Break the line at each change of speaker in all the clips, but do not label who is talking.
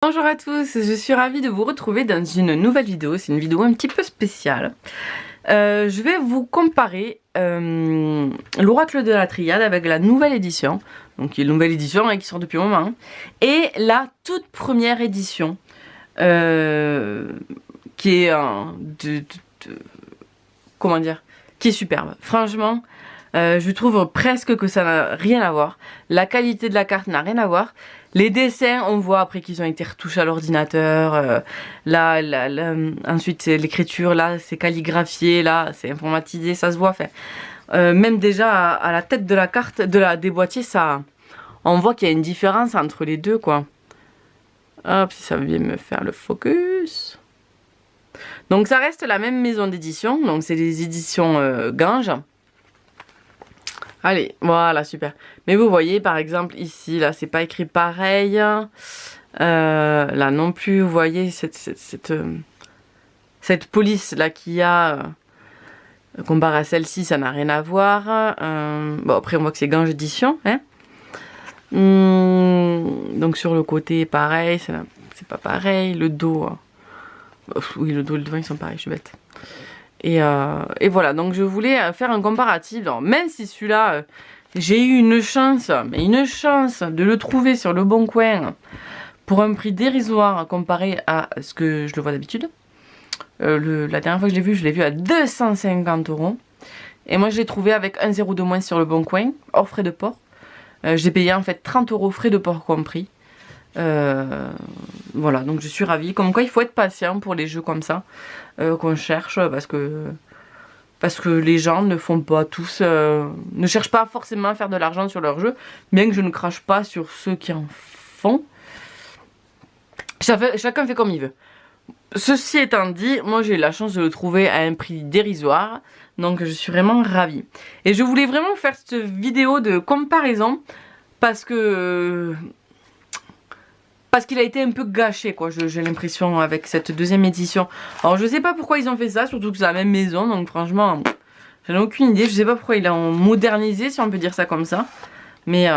Bonjour à tous, je suis ravie de vous retrouver dans une nouvelle vidéo. C'est une vidéo un petit peu spéciale. Je vais vous comparer l'Oracle de la Triade avec la nouvelle édition, donc qui est une nouvelle édition et qui sort depuis un moment, et la toute première édition qui est comment dire, qui est superbe. Franchement, je trouve presque que ça n'a rien à voir. La qualité de la carte n'a rien à voir. Les dessins, on voit après qu'ils ont été retouchés à l'ordinateur. Ensuite, c'est l'écriture, là, c'est calligraphié, là, c'est informatisé, ça se voit. Enfin, même déjà à la tête de la carte, des boîtiers, ça, on voit qu'il y a une différence entre les deux, quoi. Hop, si ça vient me faire le focus. Donc, ça reste la même maison d'édition. Donc, c'est les éditions Gange. Allez, voilà, super. Mais vous voyez, par exemple, ici, là, c'est pas écrit pareil. Là non plus, vous voyez, cette police, là, qu'il y a, comparé à celle-ci, ça n'a rien à voir. Bon, après, on voit que c'est Gange Édition, hein. Donc, sur le côté, pareil, c'est pas pareil. Le dos, oui, le dos et le devant, ils sont pareils, je suis bête. Et voilà, donc je voulais faire un comparatif. Alors, même si celui-là, j'ai eu une chance de le trouver sur le Bon Coin pour un prix dérisoire comparé à ce que je le vois d'habitude. La dernière fois que je l'ai vu à 250 €. Et moi, je l'ai trouvé avec 1 € de moins sur le Bon Coin, hors frais de port. J'ai payé en fait 30 € frais de port compris. Voilà, donc je suis ravie. Comme quoi, il faut être patient pour les jeux comme ça qu'on cherche, parce que les gens ne font pas tous, ne cherchent pas forcément à faire de l'argent sur leurs jeux, bien que je ne crache pas sur ceux qui en font. Chacun fait comme il veut. Ceci étant dit, moi j'ai eu la chance de le trouver à un prix dérisoire, donc je suis vraiment ravie. Et je voulais vraiment faire cette vidéo de comparaison parce qu'il a été un peu gâché, quoi, j'ai l'impression, avec cette deuxième édition. Alors je sais pas pourquoi ils ont fait ça, surtout que c'est la même maison, donc franchement, j'en ai aucune idée. Je sais pas pourquoi ils l'ont modernisé, si on peut dire ça comme ça. Mais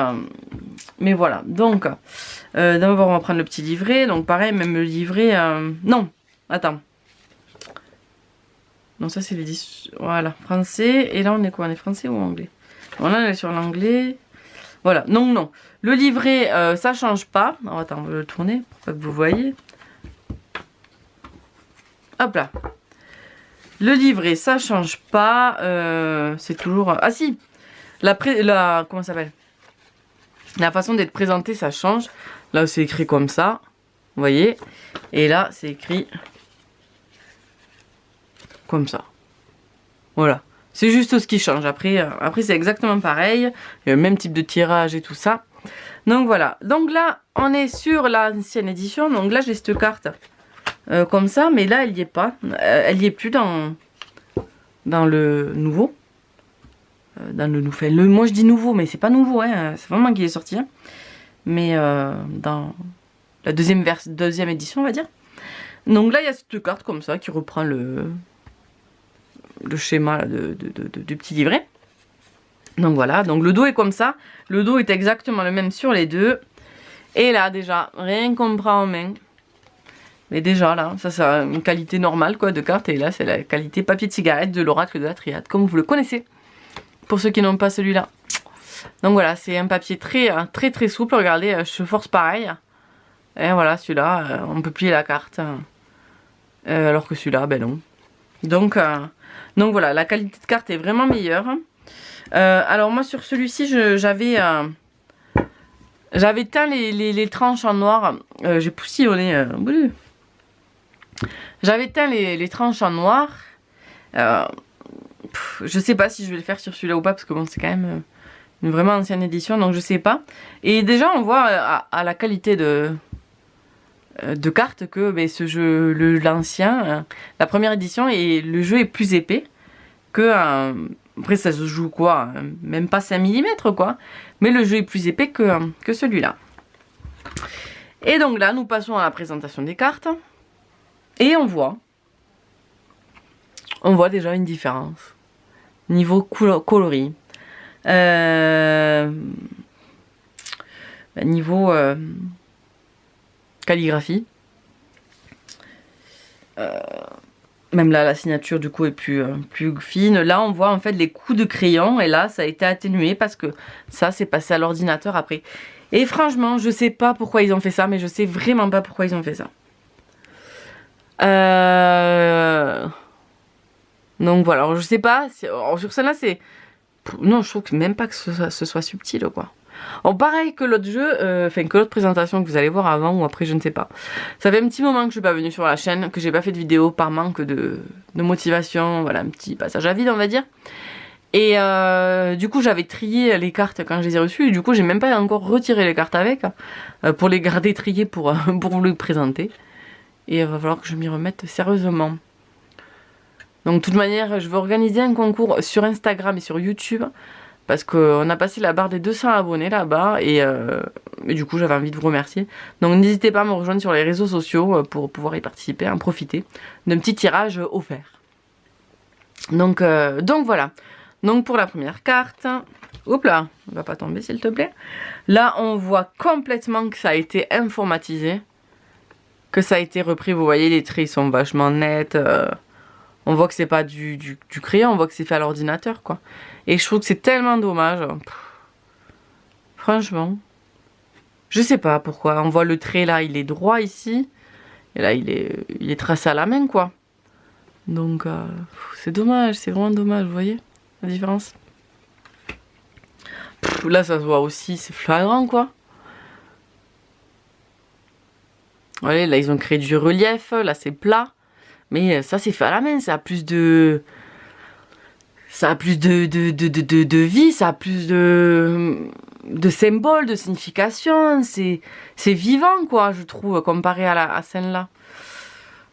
voilà, donc, d'abord on va prendre le petit livret, donc pareil, même le livret, non, attends. Non, ça c'est l'édition, voilà, français, et là on est quoi, on est français ou anglais? Voilà, on est sur l'anglais. Voilà, non. Le livret, ça change pas. Alors, attends, on va le tourner pour pas que vous voyez. Hop là. Le livret, ça change pas. C'est toujours... Ah si, comment ça s'appelle? La façon d'être présenté, ça change. Là, c'est écrit comme ça. Vous voyez? Et là, c'est écrit comme ça. Voilà. C'est juste ce qui change. Après c'est exactement pareil. Il y a le même type de tirage et tout ça. Donc voilà. Donc là, on est sur l'ancienne édition. Donc là, j'ai cette carte comme ça. Mais là, elle n'y est pas. Elle n'y est plus dans le nouveau. Moi, je dis nouveau, mais c'est pas nouveau. Hein, c'est vraiment qu'il est sorti. Hein. Mais dans la deuxième édition, on va dire. Donc là, il y a cette carte comme ça qui reprend le schéma là, du petit livret. Donc voilà, donc le dos est comme ça. Le dos est exactement le même sur les deux. Et là déjà, rien qu'on prend en main. Mais déjà là, ça c'est une qualité normale quoi de carte. Et là c'est la qualité papier de cigarette de l'Oracle de la Triade, comme vous le connaissez. Pour ceux qui n'ont pas celui-là. Donc voilà, c'est un papier très souple. Regardez, je force pareil. Et voilà, celui-là, on peut plier la carte. Alors que celui-là, ben non. Donc voilà, la qualité de carte est vraiment meilleure. Alors moi sur celui-ci, j'avais teint les tranches en noir. J'ai poussillonné. J'avais teint les tranches en noir. Je sais pas si je vais le faire sur celui-là ou pas, parce que bon, c'est quand même une vraiment ancienne édition, donc je sais pas. Et déjà, on voit à la qualité de cartes que ce jeu, l'ancien, la première édition, et le jeu est plus épais que après ça se joue quoi, même pas 5 mm quoi, mais le jeu est plus épais que celui-là. Et donc là nous passons à la présentation des cartes et on voit déjà une différence niveau coloris, niveau calligraphie. Même là, la signature du coup est plus fine. Là, on voit en fait les coups de crayon et là, ça a été atténué parce que ça, c'est passé à l'ordinateur après. Et franchement, je sais pas pourquoi ils ont fait ça, mais je sais vraiment pas pourquoi ils ont fait ça. Donc voilà, alors, je sais pas. Sur celle-là, c'est... Non, je trouve que même pas que ce soit subtil, quoi. Alors pareil que l'autre jeu, enfin que l'autre présentation que vous allez voir avant ou après, je ne sais pas. Ça fait un petit moment que je suis pas venue sur la chaîne, que j'ai pas fait de vidéo par manque de motivation, voilà, un petit passage à vide on va dire. Et du coup j'avais trié les cartes quand je les ai reçues, et du coup j'ai même pas encore retiré les cartes avec, pour les garder triées pour vous les présenter. Et il va falloir que je m'y remette sérieusement. Donc de toute manière, je vais organiser un concours sur Instagram et sur YouTube. Parce qu'on a passé la barre des 200 abonnés là-bas et du coup j'avais envie de vous remercier. Donc n'hésitez pas à me rejoindre sur les réseaux sociaux pour pouvoir y participer, en profiter d'un petit tirage offert. Donc voilà. Donc pour la première carte, hop là, on va pas tomber s'il te plaît. Là on voit complètement que ça a été informatisé, que ça a été repris. Vous voyez les traits sont vachement nets. On voit que c'est pas du crayon, on voit que c'est fait à l'ordinateur quoi. Et je trouve que c'est tellement dommage. Franchement. Je sais pas pourquoi. On voit le trait là, il est droit ici. Et là, il est tracé à la main, quoi. Donc, c'est dommage. C'est vraiment dommage, vous voyez la différence. Là, ça se voit aussi. C'est flagrant, quoi. Vous voyez, là, ils ont créé du relief. Là, c'est plat. Mais ça, c'est fait à la main. Ça a plus de... Ça a plus de vie, ça a plus de symboles, de signification. C'est vivant, quoi, je trouve, comparé à celle-là.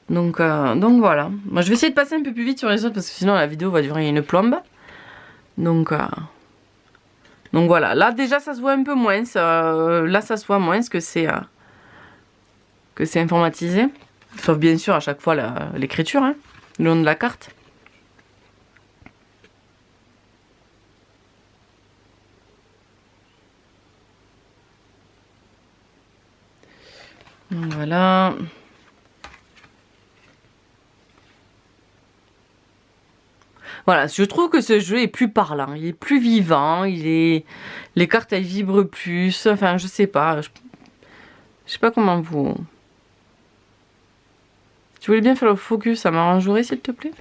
Donc voilà. Moi, je vais essayer de passer un peu plus vite sur les autres, parce que sinon, la vidéo va durer une plombe. Donc voilà. Là, déjà, ça se voit un peu moins. Là, ça se voit moins que c'est informatisé. Sauf, bien sûr, à chaque fois, l'écriture, hein, le long de la carte. Voilà. Voilà, je trouve que ce jeu est plus parlant, il est plus vivant, les cartes elles vibrent plus, enfin je sais pas, je sais pas comment vous... Si tu voulais bien faire le focus, ça m'arrangerait s'il te plaît.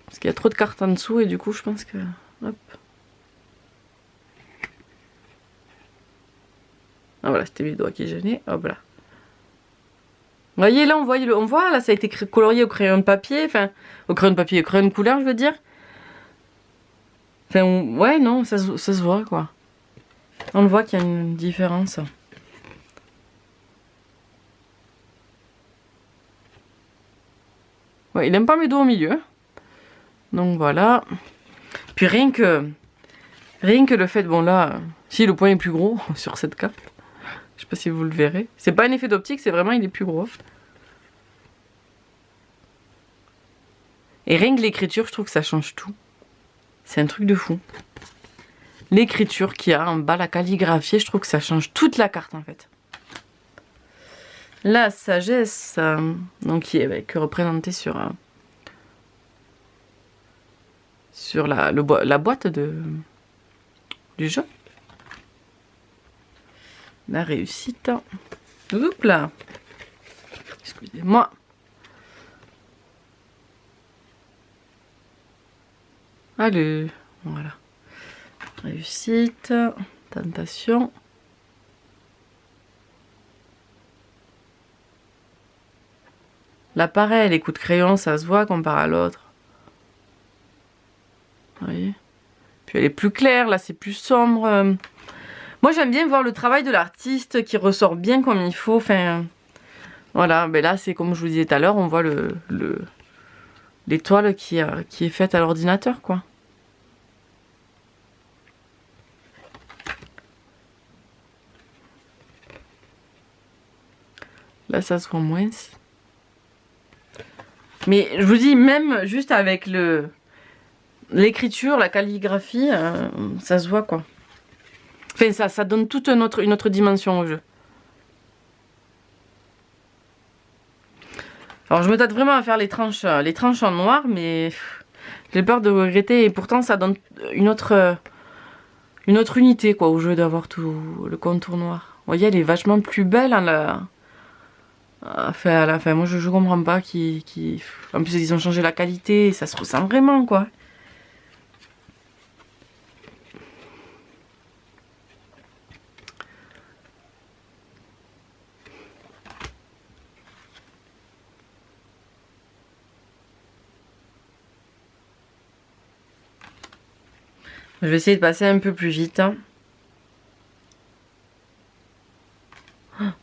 Parce qu'il y a trop de cartes en dessous et du coup je pense que... Hop. Ah voilà, c'était mes doigts qui gênaient, hop là. Vous voyez là, on voit là, ça a été colorié au crayon de papier, enfin, au crayon de couleur, je veux dire. Enfin, ouais, non, ça se voit, quoi. On le voit qu'il y a une différence. Ouais, il aime pas mes doigts au milieu. Donc voilà. Puis rien que le fait, bon là, si le point est plus gros sur cette carte. Je sais pas si vous le verrez. C'est pas un effet d'optique, c'est vraiment il est plus gros. Et rien que l'écriture, je trouve que ça change tout. C'est un truc de fou. L'écriture qu'il y a en bas, la calligraphie, je trouve que ça change toute la carte en fait. La sagesse, donc qui est représentée sur la boîte du jeu. La réussite. Oups là. Excusez-moi. Allez, voilà. Réussite, tentation. Là pareil, les coups de crayon, ça se voit comparé à l'autre. Vous voyez? Puis elle est plus claire, là c'est plus sombre. Moi j'aime bien voir le travail de l'artiste qui ressort bien comme il faut. Enfin, voilà, ben là c'est comme je vous disais tout à l'heure, on voit l'étoile qui est faite à l'ordinateur, quoi. Là ça se voit moins. Mais je vous dis, même juste avec l'écriture, la calligraphie, ça se voit, quoi. Enfin, ça donne toute une autre dimension au jeu. Alors je me tâte vraiment à faire les tranches en noir, mais j'ai peur de regretter. Et pourtant ça donne une autre unité quoi, au jeu d'avoir tout le contour noir. Vous voyez, elle est vachement plus belle hein, à la fin. Moi je comprends pas En plus ils ont changé la qualité, et ça se ressent vraiment quoi. Je vais essayer de passer un peu plus vite. Hein.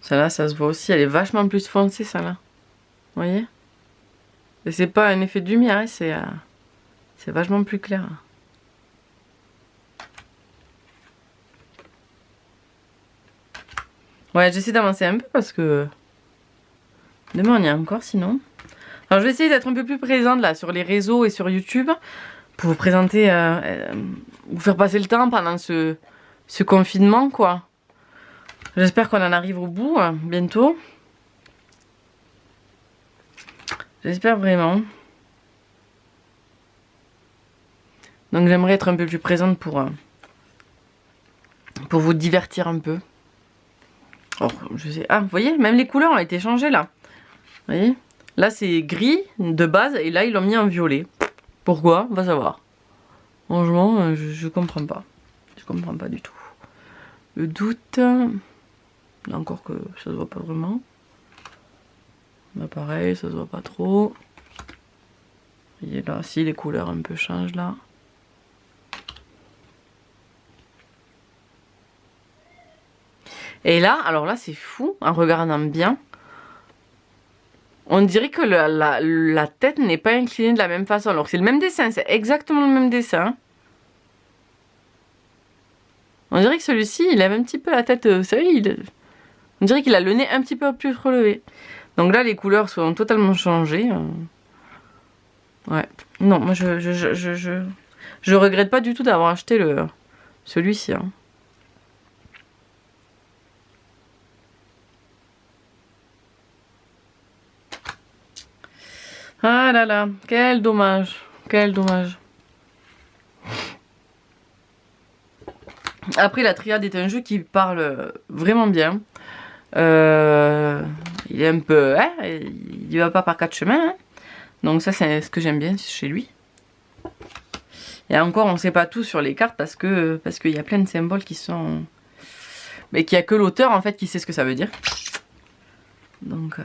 Celle-là, ça se voit aussi. Elle est vachement plus foncée, celle-là. Vous voyez? Et c'est pas un effet de lumière, hein, c'est vachement plus clair. Ouais, j'essaie d'avancer un peu parce que... Demain, on y est encore, sinon. Alors, je vais essayer d'être un peu plus présente, là, sur les réseaux et sur YouTube. Pour vous présenter... vous faire passer le temps pendant ce confinement, quoi. J'espère qu'on en arrive au bout, hein, bientôt. J'espère vraiment. Donc j'aimerais être un peu plus présente pour vous divertir un peu. Oh, je sais. Ah, vous voyez, même les couleurs ont été changées là. Vous voyez? Là c'est gris de base et là ils l'ont mis en violet. Pourquoi? On va savoir. Franchement, je comprends pas. Je comprends pas du tout. Le doute. Là encore que ça se voit pas vraiment. Là pareil, ça se voit pas trop. Vous voyez là, si les couleurs un peu changent là. Et là, alors là c'est fou, en regardant bien. On dirait que la tête n'est pas inclinée de la même façon. Alors que c'est le même dessin, c'est exactement le même dessin. On dirait que celui-ci, il a un petit peu la tête, vous savez, on dirait qu'il a le nez un petit peu plus relevé. Donc là, les couleurs sont totalement changées. Ouais. Non, moi je regrette pas du tout d'avoir acheté celui-ci. Hein. Ah là là, quel dommage. Quel dommage. Après, la triade est un jeu qui parle vraiment bien. Il est un peu... Hein, il va pas par quatre chemins. Hein. Donc ça, c'est ce que j'aime bien chez lui. Et encore, on ne sait pas tout sur les cartes parce qu'il y a plein de symboles qui sont... Mais qu'il n'y a que l'auteur, en fait, qui sait ce que ça veut dire. Donc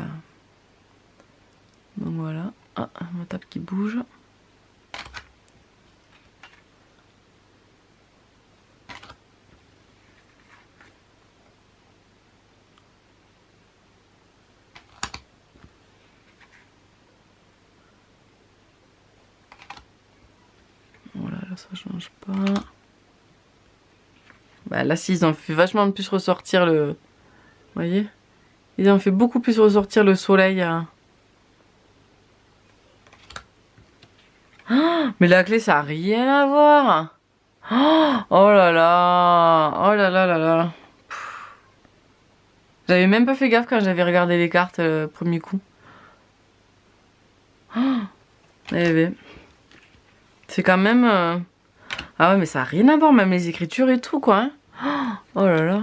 voilà. Ah, ma table qui bouge. Voilà, là ça change pas. Bah, là, si, ils ont fait vachement plus ressortir le... Vous voyez? Ils ont fait beaucoup plus ressortir le soleil. Oh, mais la clé, ça n'a rien à voir. Oh là là. Oh là là là là. J'avais même pas fait gaffe quand j'avais regardé les cartes le premier coup. Eh ben. C'est quand même... Ah ouais, mais ça n'a rien à voir, même les écritures et tout, quoi. Hein. Oh là là.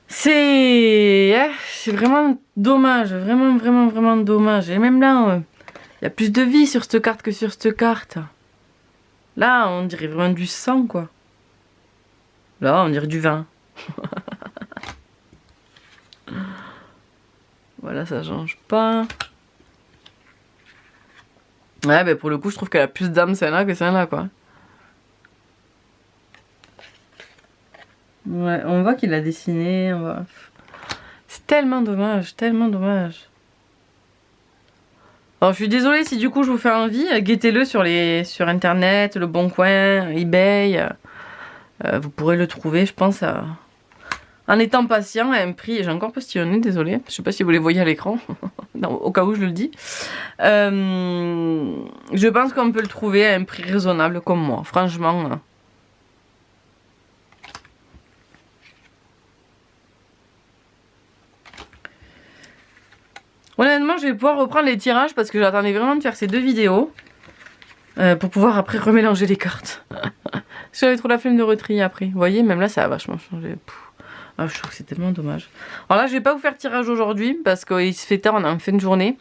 C'est vraiment dommage, vraiment, vraiment, vraiment dommage. Et même là, il y a plus de vie sur cette carte que sur cette carte. Là, on dirait vraiment du sang, quoi. Là, on dirait du vin. Voilà, ça change pas. Ouais, ben pour le coup, je trouve qu'elle a plus d'âme celle-là que celle-là, quoi. Ouais, on voit qu'il a dessiné, on voit... C'est tellement dommage, tellement dommage. Alors, je suis désolée si du coup je vous fais envie, guettez-le sur internet, Le Bon Coin, eBay. Vous pourrez le trouver, je pense, en étant patient à un prix. J'ai encore postillonné, désolée. Je sais pas si vous les voyez à l'écran, au cas où je le dis. Je pense qu'on peut le trouver à un prix raisonnable comme moi, franchement. Honnêtement, je vais pouvoir reprendre les tirages parce que j'attendais vraiment de faire ces 2 vidéos. Pour pouvoir après remélanger les cartes. J'avais trop la flemme de retrier après. Vous voyez, même là, ça a vachement changé. Ah, je trouve que c'est tellement dommage. Alors là, je vais pas vous faire tirage aujourd'hui parce qu'il se fait tard, on est en fin de journée.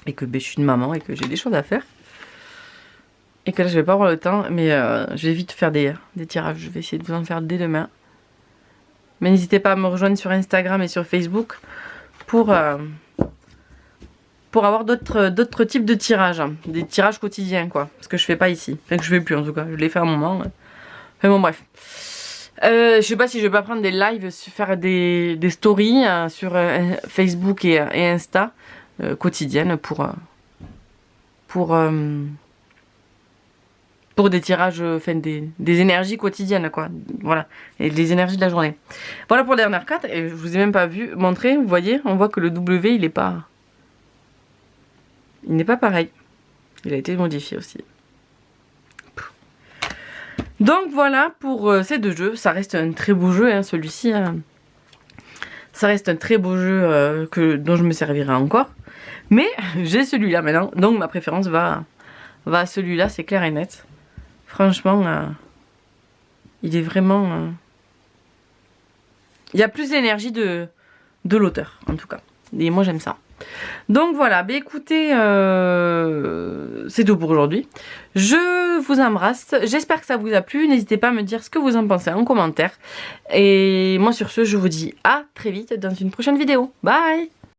Et que je suis une maman et que j'ai des choses à faire. Et que là, je vais pas avoir le temps. Mais je vais vite faire des tirages. Je vais essayer de vous en faire dès demain. Mais n'hésitez pas à me rejoindre sur Instagram et sur Facebook pour avoir d'autres types de tirages. Des tirages quotidiens, quoi. Parce que je fais pas ici. Enfin, que je fais plus en tout cas. Je l'ai fait à un moment. Enfin bon, bref. Je sais pas si je vais pas prendre des lives, faire des stories sur Facebook et Insta quotidiennes pour des tirages, enfin des énergies quotidiennes, quoi. Voilà. Et des énergies de la journée. Voilà pour la dernière carte. Et je vous ai même pas vu montrer. Vous voyez, on voit que le W, il n'est pas pareil. Il a été modifié aussi. Donc voilà pour ces 2 jeux. Ça reste un très beau jeu, hein, celui-ci. Hein. Ça reste un très beau jeu dont je me servirai encore. Mais j'ai celui-là maintenant. Donc ma préférence va à celui-là, c'est clair et net. Franchement, il est vraiment... Il y a plus d'énergie de l'auteur, en tout cas. Et moi, j'aime ça. Donc voilà, bah écoutez, c'est tout pour aujourd'hui. Je vous embrasse. J'espère que ça vous a plu. N'hésitez pas à me dire ce que vous en pensez en commentaire. Et moi, sur ce, je vous dis à très vite dans une prochaine vidéo. Bye!